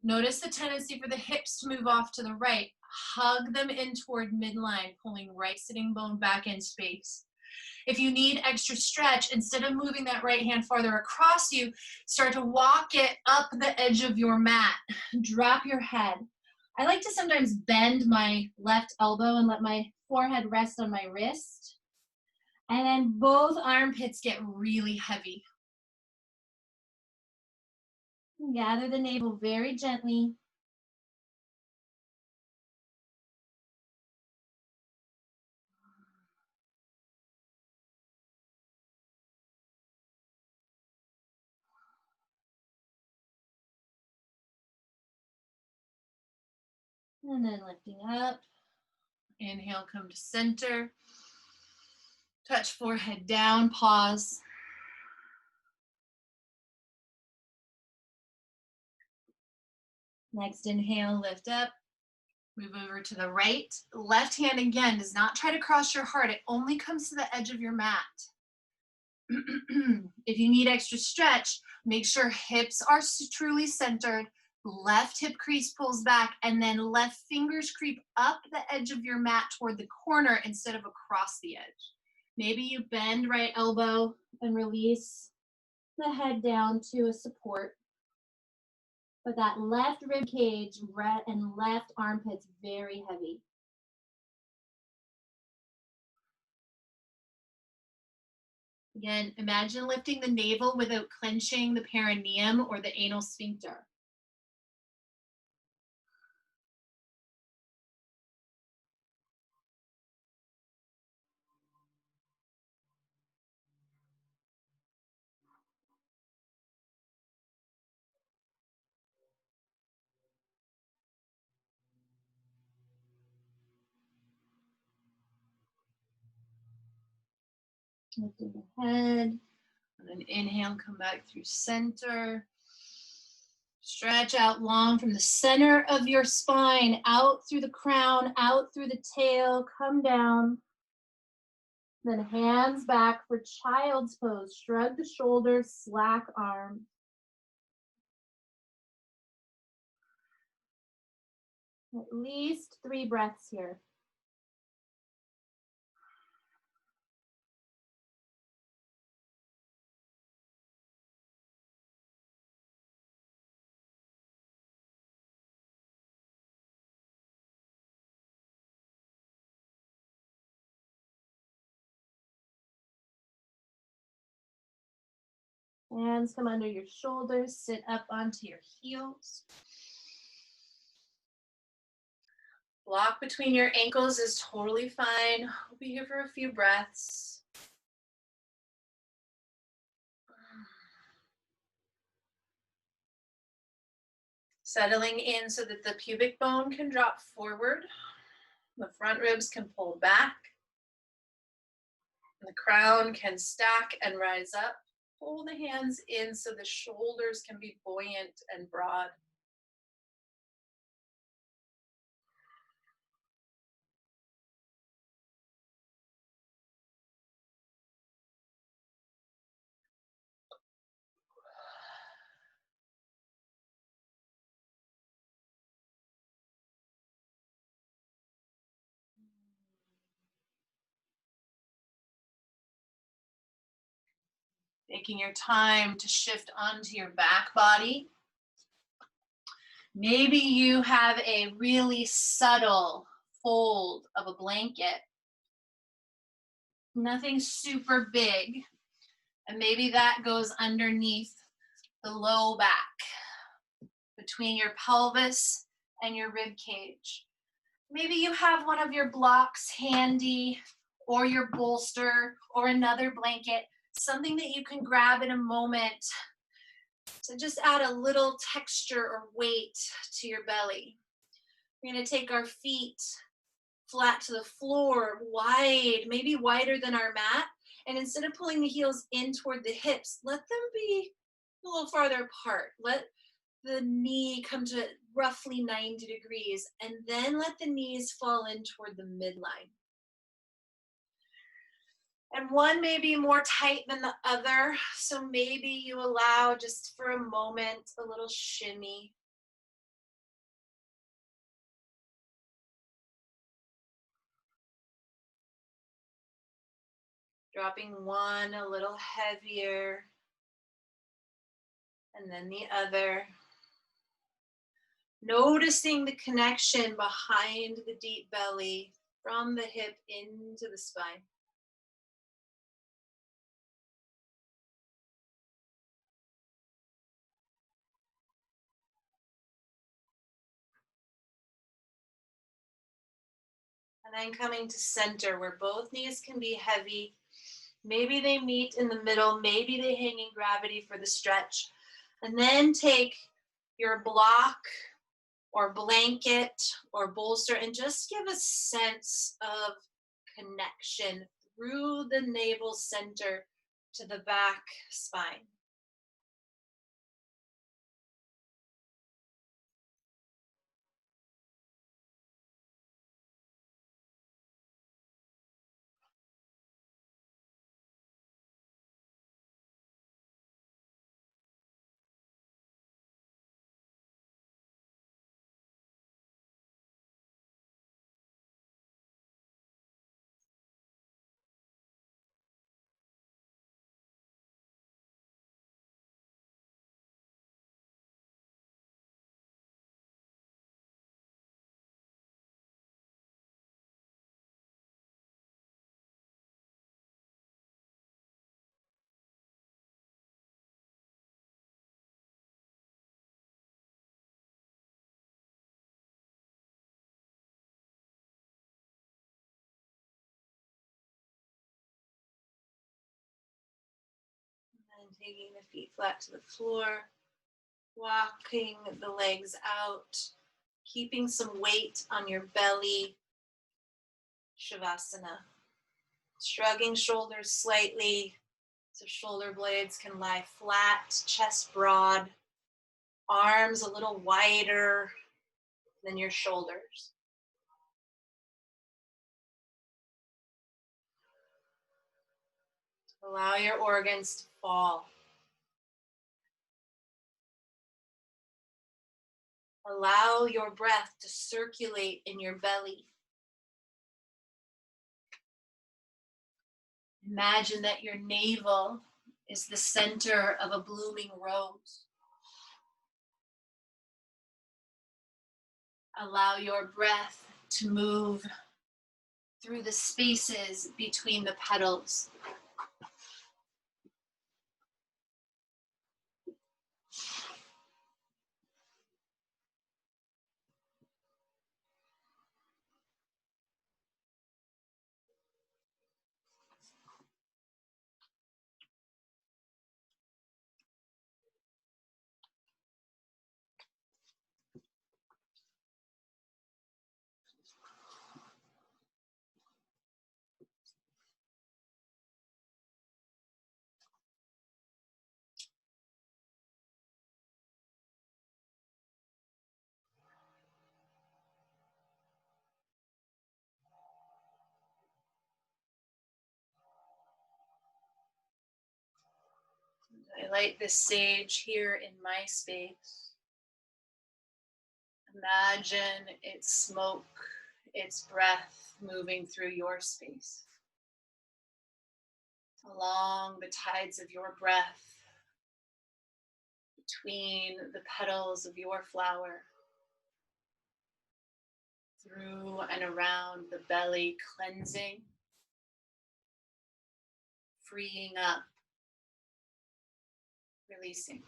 Notice the tendency for the hips to move off to the right. Hug them in toward midline, pulling right sitting bone back in space. If you need extra stretch, instead of moving that right hand farther across you, start to walk it up the edge of your mat. Drop your head. I like to sometimes bend my left elbow and let my forehead rest on my wrist. And then both armpits get really heavy. Gather the navel very gently. And then lifting up. Inhale, come to center. Touch forehead down, pause. Next inhale, lift up. Move over to the right. Left hand again does not try to cross your heart. It only comes to the edge of your mat. If you need extra stretch, make sure hips are truly centered. Left hip crease pulls back, and then left fingers creep up the edge of your mat toward the corner instead of across the edge. Maybe you bend right elbow and release the head down to a support. But that left rib cage and left armpit's very heavy. Again, imagine lifting the navel without clenching the perineum or the anal sphincter. Lifting the head, and then inhale, come back through center. Stretch out long from the center of your spine, out through the crown, out through the tail, come down. Then hands back for child's pose. Shrug the shoulders, slack arms. At least 3 breaths here. Hands come under your shoulders, sit up onto your heels. Block between your ankles is totally fine. We'll be here for a few breaths. Settling in so that the pubic bone can drop forward. The front ribs can pull back. The crown can stack and rise up. Pull the hands in so the shoulders can be buoyant and broad. Taking your time to shift onto your back body. Maybe you have a really subtle fold of a blanket. Nothing super big. And maybe that goes underneath the low back, between your pelvis and your rib cage. Maybe you have one of your blocks handy, or your bolster, or another blanket, something that you can grab in a moment to just add a little texture or weight to your belly. We're going to take our feet flat to the floor, wide, maybe wider than our mat. And instead of pulling the heels in toward the hips, let them be a little farther apart. Let the knee come to roughly 90 degrees, and then let the knees fall in toward the midline. And one may be more tight than the other, so maybe you allow just for a moment a little shimmy. Dropping one a little heavier, and then the other. Noticing the connection behind the deep belly from the hip into the spine. And then coming to center where both knees can be heavy. Maybe they meet in the middle, maybe they hang in gravity for the stretch. And then take your block or blanket or bolster and just give a sense of connection through the navel center to the back spine. And taking the feet flat to the floor, walking the legs out, keeping some weight on your belly. Shavasana. Shrugging shoulders slightly so shoulder blades can lie flat, chest broad, arms a little wider than your shoulders. Allow your organs to fall. Allow your breath to circulate in your belly. Imagine that your navel is the center of a blooming rose. Allow your breath to move through the spaces between the petals. I light this sage here in my space. Imagine its smoke, its breath moving through your space. Along the tides of your breath, between the petals of your flower, through and around the belly, cleansing, freeing up, releasing.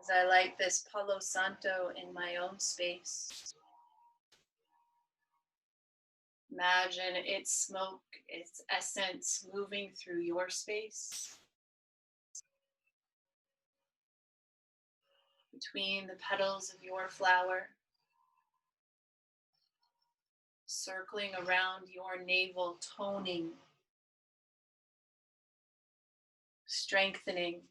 As I light this Palo Santo in my own space, imagine its smoke, its essence moving through your space, between the petals of your flower, circling around your navel, toning, strengthening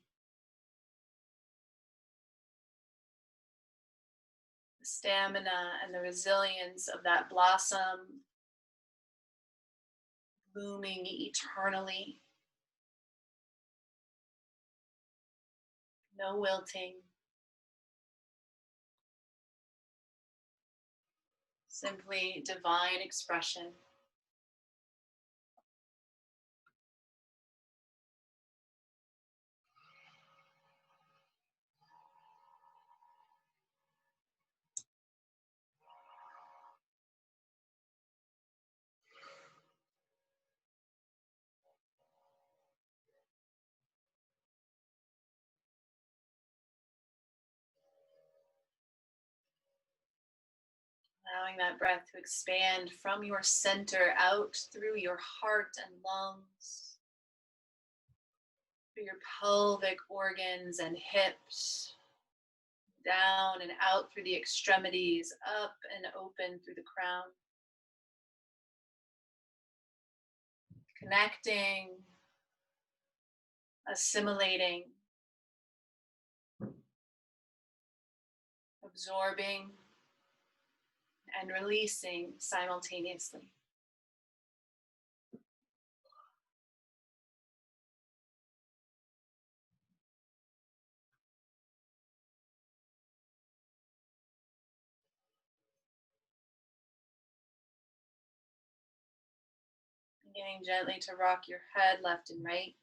the stamina and the resilience of that blossom, blooming eternally, no wilting, simply divine expression. Allowing that breath to expand from your center out through your heart and lungs, through your pelvic organs and hips, down and out through the extremities, up and open through the crown. Connecting, assimilating, absorbing, and releasing simultaneously. Beginning gently to rock your head left and right,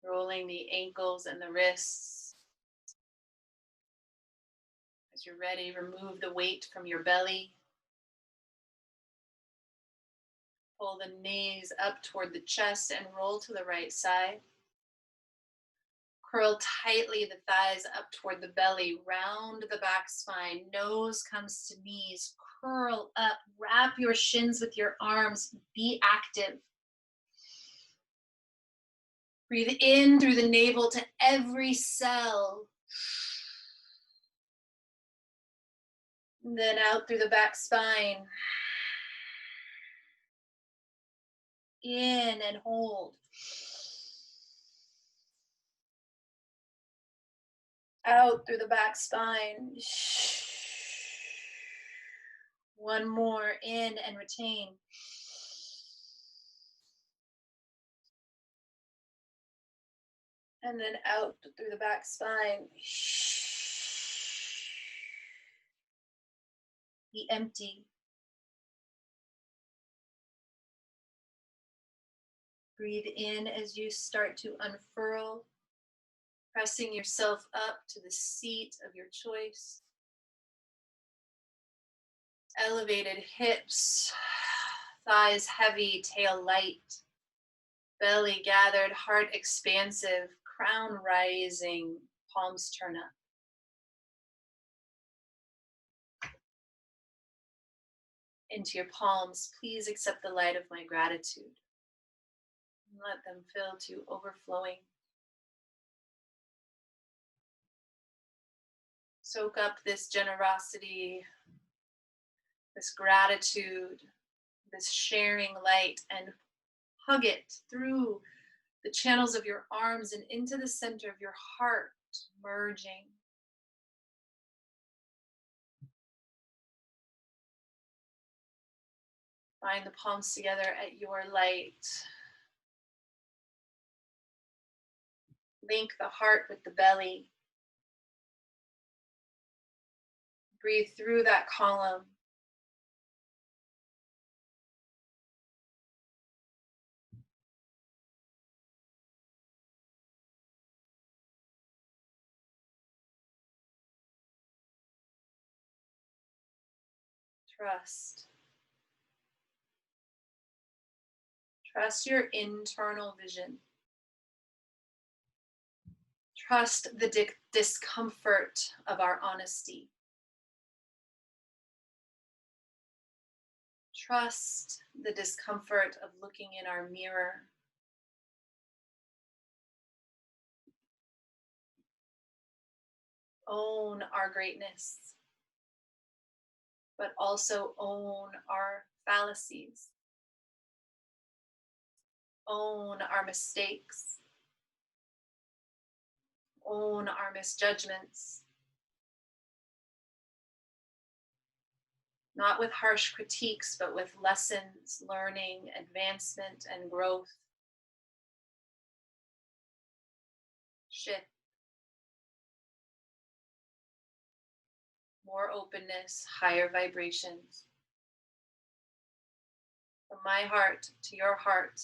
rolling the ankles and the wrists. As you're ready, remove the weight from your belly. Pull the knees up toward the chest and roll to the right side. Curl tightly the thighs up toward the belly, round the back spine, nose comes to knees, curl up, wrap your shins with your arms, be active. Breathe in through the navel to every cell. And then out through the back spine. In and hold. Out through the back spine. One more, in and retain. And then out through the back spine. Be empty. Breathe in as you start to unfurl, pressing yourself up to the seat of your choice. Elevated hips, thighs heavy, tail light, belly gathered, heart expansive, crown rising, palms turn up. Into your palms, please accept the light of my gratitude. Let them fill to overflowing. Soak up this generosity, this gratitude, this sharing light, and hug it through the channels of your arms and into the center of your heart, merging. Find the palms together at your light. Link the heart with the belly. Breathe through that column. Trust. Trust your internal vision. Trust the discomfort of our honesty. Trust the discomfort of looking in our mirror. Own our greatness, but also own our fallacies. Own our mistakes. Own our misjudgments. Not with harsh critiques, but with lessons, learning, advancement, and growth. Shift. More openness, higher vibrations. From my heart to your heart,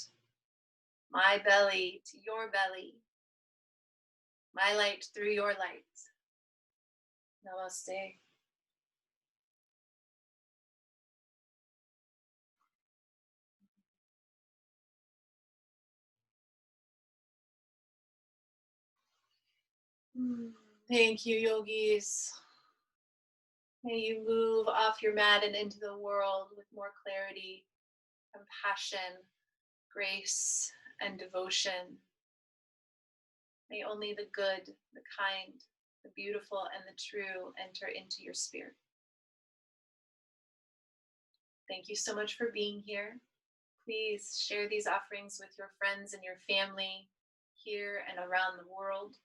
my belly to your belly, my light through your light. Namaste. Thank you, yogis. May you move off your mat and into the world with more clarity, compassion, grace, and devotion. May only the good, the kind, the beautiful, and the true enter into your spirit. Thank you so much for being here. Please share these offerings with your friends and your family here and around the world.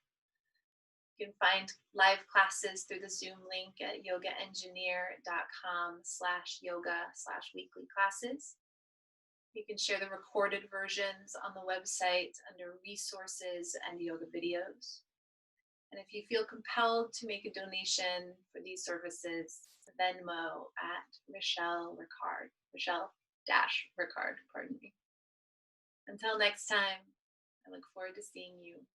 You can find live classes through the Zoom link at yogaengineer.com/yoga/weekly classes. You can share the recorded versions on the website under resources and yoga videos. And if you feel compelled to make a donation for these services, Venmo at Richelle Ricard, Richelle-Ricard, pardon me. Until next time, I look forward to seeing you